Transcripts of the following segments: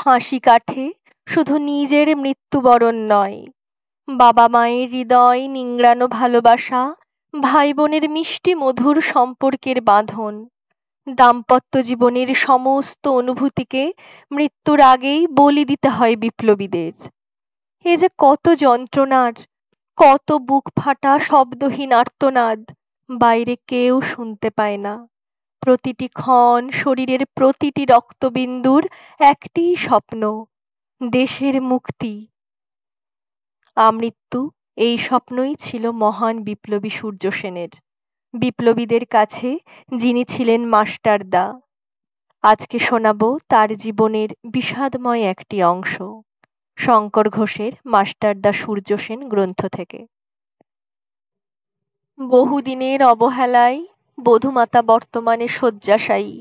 ফাঁসি কাঠে শুধু নিজের মৃত্যুবরণ নয়, বাবা মায়ের হৃদয় নিংড়ানো ভালোবাসা, ভাই বোনের মিষ্টি মধুর সম্পর্কের বাঁধন, দাম্পত্য জীবনের সমস্ত অনুভূতিকে মৃত্যুর আগেই বলি দিতে হয় বিপ্লবীদের। এ যে কত যন্ত্রণার, কত বুক ফাটা শব্দহীন আর্তনাদ, বাইরে কেউ শুনতে পায় না। প্রতিটি ক্ষণ, শরীরের প্রতিটি রক্তবিন্দুর একটি স্বপ্ন, দেশের মুক্তি। আমৃত্যু এই স্বপ্নই ছিল মহান বিপ্লবী সূর্য সেনের, বিপ্লবীদের কাছে যিনি ছিলেন মাস্টারদা। আজকে শোনাবো তার জীবনের বিষাদময় একটি অংশ, শঙ্কর ঘোষের মাস্টারদা সূর্য সেন গ্রন্থ থেকে। বহুদিনের অবহেলায় বধূমাতা বর্তমানে শয্যাশায়ী।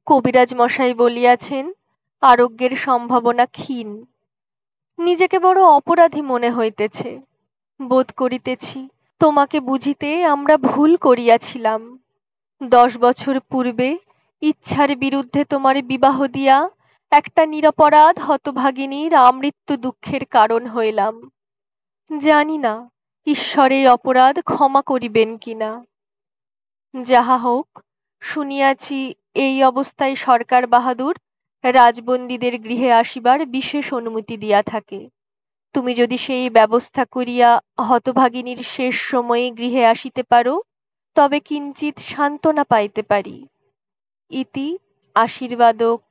কবিরাজ মশাই বলিয়াছেন, আরোগ্যের সম্ভাবনা ক্ষীণ। নিজেকে বড় অপরাধী মনে হইতেছে। বোধ করিতেছি তোমাকে বুঝিতে আমরা ভুল করিয়াছিলাম। 10 বছর পূর্বে ইচ্ছার বিরুদ্ধে তোমার বিবাহ দিয়া একটা নিরপরাধ হতভাগিনীর আমৃত্যু দুঃখের কারণ হইলাম। জানি না ঈশ্বর এই অপরাধ ক্ষমা করিবেন কিনা। যাহা হোক, শুনিয়াছি এই অবস্থায় সরকার বাহাদুর রাজবন্দীদের গৃহে আসিবার বিশেষ অনুমতি দিয়া থাকে। তুমি যদি সেই ব্যবস্থা করিয়া হতভাগিনীর শেষ সময়ে গৃহে আসিতে পারো, তবে কিঞ্চিৎ সান্ত্বনা পাইতে পারি। ইতি আশীর্বাদক।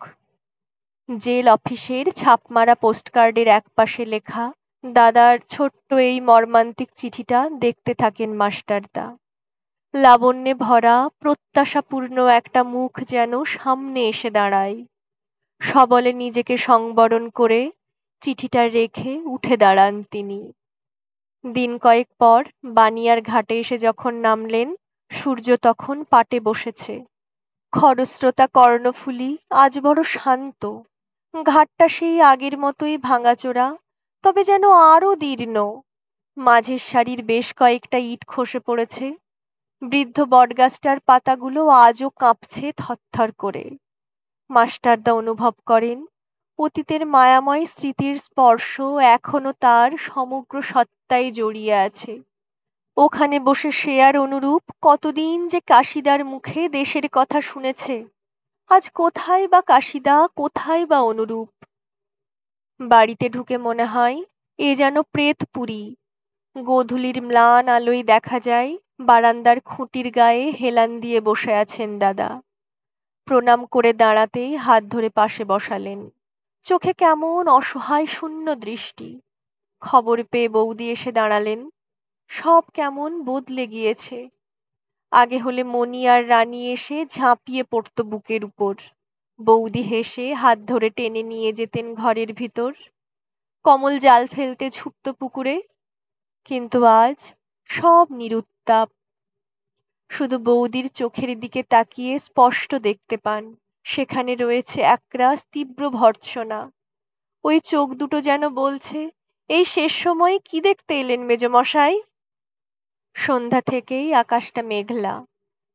জেল অফিসের ছাপমারা পোস্টকার্ডের একপাশে লেখা দাদার ছোট্ট এই মর্মান্তিক চিঠিটা দেখতে থাকেন মাস্টারদা। লাবণ্যে ভরা প্রত্যাশাপূর্ণ একটা মুখ যেন সামনে এসে দাঁড়ায়। সবলে নিজেকে সংবরণ করে চিঠিটা রেখে উঠে দাঁড়ান তিনি। দিন কয়েক পর বানিয়ার ঘাটে এসে যখন নামলেন, সূর্য তখন পাটে বসেছে। খরস্রোতা কর্ণফুলী আজ বড় শান্ত। ঘাটটা সেই আগের মতোই ভাঙাচোরা, তবে যেন আরো দীর্ণ। মাঝের সারির বেশ কয়েকটা ইট খসে পড়েছে। বৃদ্ধ বটগাছটার পাতাগুলো আজও কাঁপছে থরথর করে। মাস্টারদা অনুভব করেন, অতীতের মায়াময় স্মৃতির স্পর্শ এখনো তার সমগ্র সত্তায় জড়িয়ে আছে। ওখানে বসে সে আর অনুরূপ কতদিন যে কাশিদার মুখে দেশের কথা শুনেছে। আজ কোথায় বা কাশিদা, কোথায় বা অনুরূপ। বাড়িতে ঢুকে মনে হয় এ যেন প্রেতপুরী। গোধূলির ম্লান আলোয় দেখা যায় বারান্দার খুঁটির গায়ে হেলান দিয়ে বসে আছেন দাদা। প্রণাম করে দাঁড়াতেই হাত ধরে পাশে বসালেন। চোখে কেমন অসহায় শূন্য দৃষ্টি। খবর পেয়ে বৌদি এসে দাঁড়ালেন। সব কেমন বদলে গিয়েছে। আগে হলে মণি আর রানী এসে ঝাঁপিয়ে পড়ত বুকের উপর। বৌদি হেসে হাত ধরে টেনে নিয়ে যেতেন ঘরের ভিতর। কমল জাল ফেলতে ছুটত পুকুরে। কিন্তু আজ সব নিরুত্তাপ। শুধু বৌদির চোখের দিকে তাকিয়ে স্পষ্ট দেখতে পান, সেখানে রয়েছে একরাশ তীব্র ভর্ৎসনা। ওই চোখ দুটো যেন বলছে, এই শেষ সময়ে কি দেখতে এলেন মেজমশাই? সন্ধ্যা থেকেই আকাশটা মেঘলা।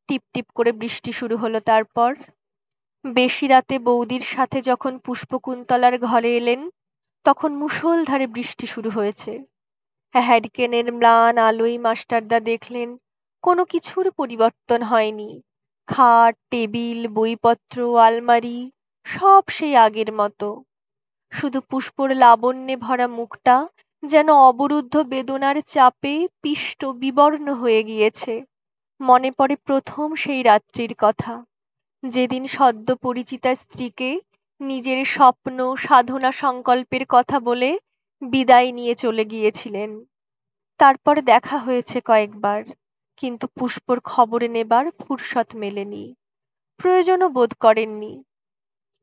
টিপটিপ করে বৃষ্টি শুরু হলো। তারপর বেশি রাতে বৌদির সাথে যখন পুষ্পকুন্তলার ঘরে এলেন, তখন মুষলধারে বৃষ্টি শুরু হয়েছে। হ্যারিকেনের ম্লান আলোয় মাস্টারদা দেখলেন কোনো কিছুর পরিবর্তন হয়নি। খাট, টেবিল, বইপত্র, আলমারি সব সেই আগের মতো। শুধু পুষ্পর লাবণ্যে ভরা মুখটা যেন অবরুদ্ধ বেদনার চাপে পিষ্ট বিবর্ণ হয়ে গিয়েছে। মনে পড়ে প্রথম সেই রাত্রির কথা, যেদিন সদ্য পরিচিতা স্ত্রীকে নিজের স্বপ্ন সাধনা সংকল্পের কথা বলে বিদায় নিয়ে চলে গিয়েছিলেন। তারপর দেখা হয়েছে কয়েকবার, কিন্তু পুষ্পর খবর নেবার ফুরসত মেলেনি। প্রয়োজনও বোধ করেননি।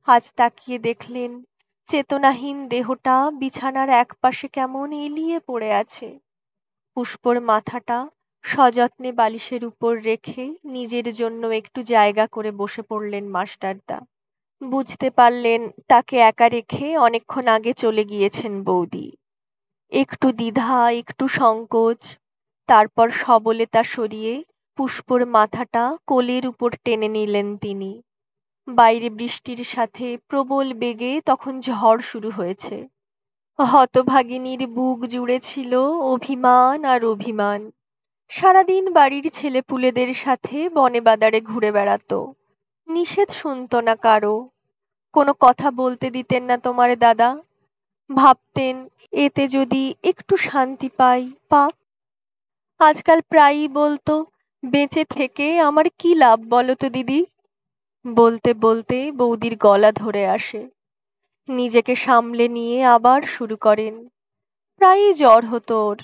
আজ তাকিয়ে দেখলেন চেতনাহীন দেহটা বিছানার একপাশে কেমন এলিয়ে পড়ে আছে। পুষ্পর মাথাটা সযত্নে বালিশের উপর রেখে নিজের জন্য একটু জায়গা করে বসে পড়লেন মাস্টারদা। বুঝতে পারলেন তাকে একা রেখে অনেকক্ষণ আগে চলে গিয়েছেন বৌদি। একটু দ্বিধা, একটু সংকোচ, তারপর সবলে তা সরিয়ে পুষ্পর মাথাটা কোলের উপর টেনে নিলেন তিনি। বাইরে বৃষ্টির সাথে প্রবল বেগে তখন ঝড় শুরু হয়েছে। হতভাগিনীর বুক জুড়ে ছিল অভিমান আর অভিমান। সারাদিন বাড়ির ছেলেপুলেদের সাথে বনে বাদারে ঘুরে বেড়াতো। নিষেধ শুনতো না কারো। কোনো কথা বলতে দিতেন না তোমার দাদা। ভাবতেন এতে যদি একটু শান্তি পাক। আজকাল প্রায়ই বলতো, বেঁচে থেকে আমার কি লাভ বলো তো দিদি। বলতে বলতে বৌদির গলা ধরে আসে। নিজেকে সামলে নিয়ে আবার শুরু করেন। প্রায়ই জ্বর হতো ওর,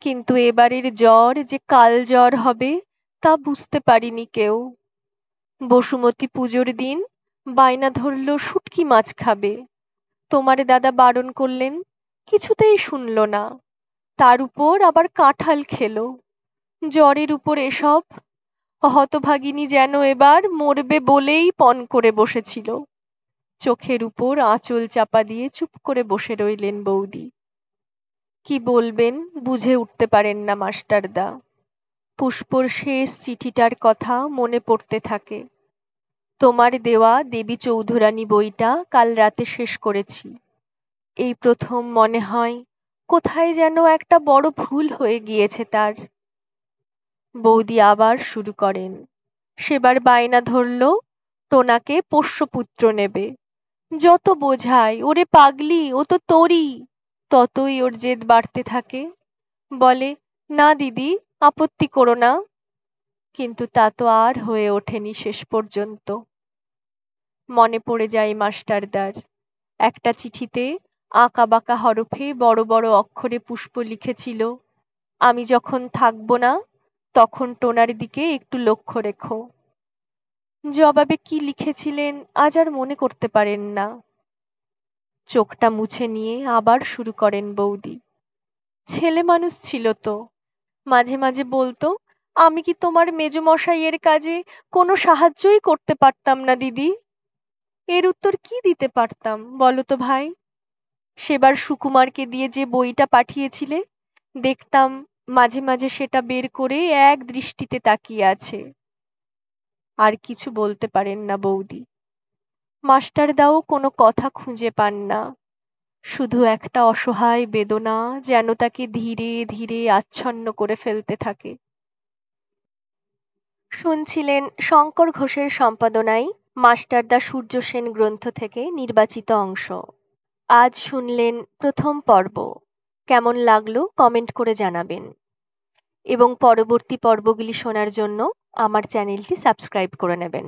কিন্তু এবারের জ্বর যে কাল জ্বর হবে তা বুঝতে পারিনি কেউ। বসুমতী পুজোর দিন বায়না ধরল শুটকি মাছ খাবে। তোমার দাদা বারণ করলেন, কিছুতেই শুনল না। তার উপর আবার কাঁঠাল খেলো। জ্বরের উপর এসব। হতভাগিনী যেন এবার মরবে বলেই পণ করে বসেছিল। চোখের উপর আঁচল চাপা দিয়ে চুপ করে বসে রইলেন বৌদি। কি বলবেন বুঝে উঠতে পারেন না মাস্টারদা। পুষ্পর শেষ চিঠিটার কথা মনে পড়তে থাকে। তোমার দেওয়া দেবী চৌধুরানী বইটা কাল রাতে শেষ করেছি। এই প্রথম মনে হয় কোথায় যেন একটা বড় ভুল হয়ে গিয়েছে তার। বৌদি আবার শুরু করেন। সেবার বায়না ধরল টোনাকে পোষ্যপুত্র নেবে। যত বোঝাই ওরে পাগলি ও তো তোরই, ততই ওর জেদ বাড়তে থাকে। বলে, না দিদি, আপত্তি করো না। কিন্তু তা তো আর হয়ে ওঠেনি শেষ পর্যন্ত। মনে পড়ে যায় মাস্টারদার একটা চিঠিতে আঁকাবাঁকা হরফে বড় বড় অক্ষরে পুষ্প লিখেছিল, আমি যখন থাকবো না তখন টোনার দিকে একটু লক্ষ্য রেখো। জবাবে কি লিখেছিলেন আজ আর মনে করতে পারেন না। চোখটা মুছে নিয়ে আবার শুরু করেন বৌদি। ছেলে মানুষ ছিল তো, মাঝে মাঝে বলতো, আমি কি তোমার মেজমশাইয়ের কাজে কোনো সাহায্যই করতে পারতাম না দিদি। এর উত্তর কি দিতে পারতাম বলো তো ভাই। সেবার সুকুমারকে দিয়ে যে বইটা পাঠিয়েছিলে, দেখতাম মাঝে মাঝে সেটা বের করে এক দৃষ্টিতে তাকিয়ে আছে। আর কিছু বলতে পারেন না বৌদি। মাস্টারদাও কোনো কথা খুঁজে পান না। শুধু একটা অসহায় বেদনা যেন তাকে ধীরে ধীরে আচ্ছন্ন করে ফেলতে থাকে। শুনছিলেন শঙ্কর ঘোষের সম্পাদনায় মাস্টারদা সূর্য সেন গ্রন্থ থেকে নির্বাচিত অংশ। আজ শুনলেন প্রথম পর্ব। কেমন লাগলো কমেন্ট করে জানাবেন এবং পরবর্তী পর্বগুলি শোনার জন্য আমার চ্যানেলটি সাবস্ক্রাইব করে নেবেন।